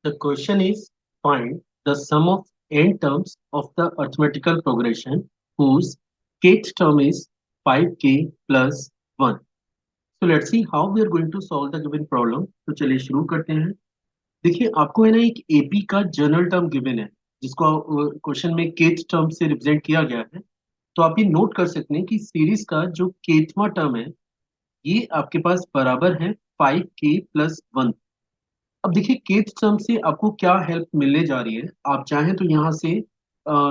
The question is find the sum of n terms of the arithmetical progression whose kth term is 5k plus 1. So let's see how we are going to solve the given problem. तो चलिए शुरू करते हैं। देखिए आपको है ना एक एपी का जनरल टर्म गिवन है जिसको क्वेश्चन में kth टर्म से रिप्रेजेंट किया गया है। तो आप ये नोट कर सकते हैं कि सीरीज का जो kthवां टर्म है ये आपके पास बराबर है 5k प्लस 1। अब देखिए केथ टर्म से आपको क्या हेल्प मिलने जा रही है। आप चाहें तो यहाँ से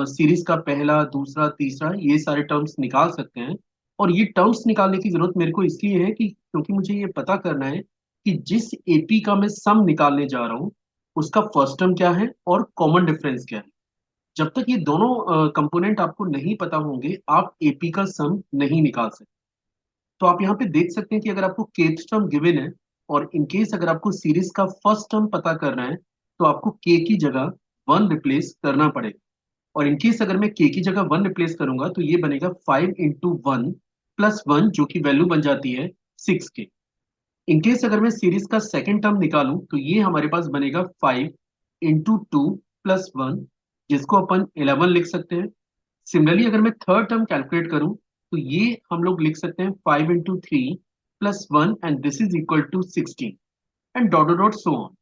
सीरीज का पहला दूसरा तीसरा ये सारे टर्म्स निकाल सकते हैं। और ये टर्म्स निकालने की जरूरत मेरे को इसलिए है कि क्योंकि मुझे ये पता करना है कि जिस एपी का मैं सम निकालने जा रहा हूँ उसका फर्स्ट टर्म क्या है और कॉमन डिफरेंस क्या है। जब तक ये दोनों कंपोनेंट आपको नहीं पता होंगे आप एपी का सम नहीं निकाल सकते। तो आप यहाँ पे देख सकते हैं कि अगर आपको kth टर्म गिवन है और इन केस अगर आपको सीरीज का फर्स्ट टर्म पता करना है तो आपको k की जगह 1 रिप्लेस करना पड़ेगा। और इन केस अगर मैं k की जगह 1 रिप्लेस करूंगा तो ये बनेगा 5 इंटू 1 प्लस 1 जो कि वैल्यू बन जाती है 6k। इन केस अगर मैं सीरीज का सेकंड टर्म निकालूं तो ये हमारे पास बनेगा 5 इंटू 2 प्लस 1 जिसको अपन 11 लिख सकते हैं। सिमिलरली अगर मैं थर्ड टर्म कैलकुलेट करूं तो ये हम लोग लिख सकते हैं 5 into 3 plus 1 and this is equal to 16 and dot dot so on.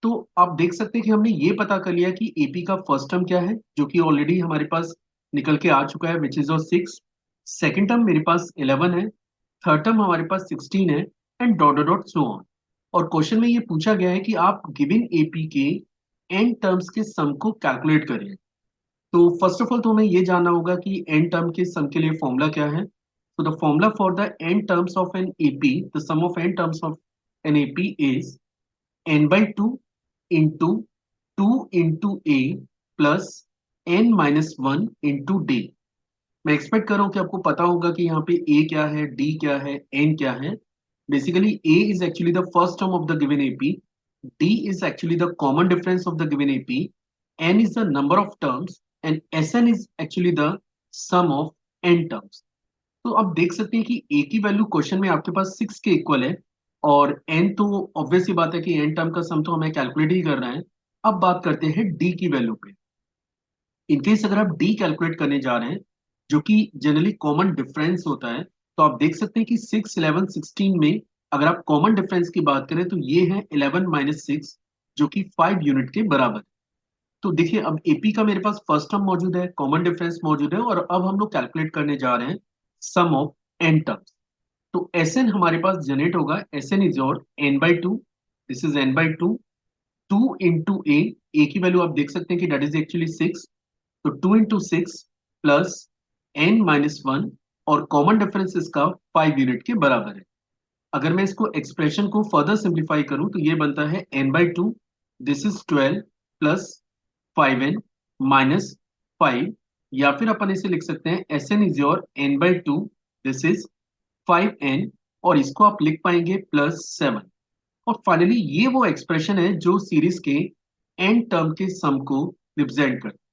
तो आप देख सकते हैं कि हमने ये पता कर लिया कि एपी का फर्स्ट टर्म क्या है जो कि ऑलरेडी हमारे पास निकल के आ चुका है which is of 6। Second term मेरे पास 11 है। थर्ड टर्म हमारे पास 16 है and dot dot so on. और क्वेश्चन में ये पूछा गया है कि आप गिवन एपी के एन टर्म्स के सम को कैलकुलेट करें। तो फर्स्ट ऑफ ऑल तो हमें ये जानना होगा कि एन टर्म के सम के लिए फॉर्मूला क्या है। तो the formula for the n terms of an AP, the sum of n terms of an AP is n by 2 into 2 into a plus n minus 1 into d। मैं expect कर रहा हूँ कि आपको पता होगा कि यहाँ पे a क्या है, d क्या है, n क्या है। Basically a is actually the first term of the given AP, d is actually the common difference of the given AP, n is the number of terms and sn is actually the sum of n terms। तो आप देख सकते हैं कि a की value question में आपके पास 6 के इक्वल है और n तो ऑब्वियस सी बात है कि n टर्म का सम तो हमें कैलकुलेट ही करना है। अब बात करते हैं d की वैल्यू पे। इनकेस अगर आप d कैलकुलेट करने जा रहे हैं जो कि जनरली कॉमन डिफरेंस होता है तो आप देख सकते हैं कि 6 11 16 में अगर आप कॉमन डिफरेंस की बात करें तो ये है 11 माइनस 6 जो कि 5 यूनिट के बराबर है। तो देखिए अब एपी का मेरे पास फर्स्ट टर्म मौजूद है, कॉमन डिफरेंस मौजूद है और अब हम लोग कैलकुलेट करने जा रहे हैं सम ऑफ एन टर्म्स। तो Sn हमारे पास जनरेट होगा, Sn is your n by two, this is n by two, two into a की वैल्यू आप देख सकते हैं कि दैट इज एक्चुअली 6। तो 2 इंटू 6 प्लस n माइनस 1 और कॉमन डिफरेंस इसका 5 यूनिट के बराबर है। अगर मैं इसको एक्सप्रेशन को फर्दर सिंप्लीफाई करूं तो ये बनता है n by two, this is 12 plus 5n minus 5, या फिर अपन इसे लिख सकते हैं Sn is your n by two, this is 5n और इसको आप लिख पाएंगे प्लस 7। और फाइनली ये वो एक्सप्रेशन है जो सीरीज के एन टर्म के सम को रिप्रेजेंट करता है।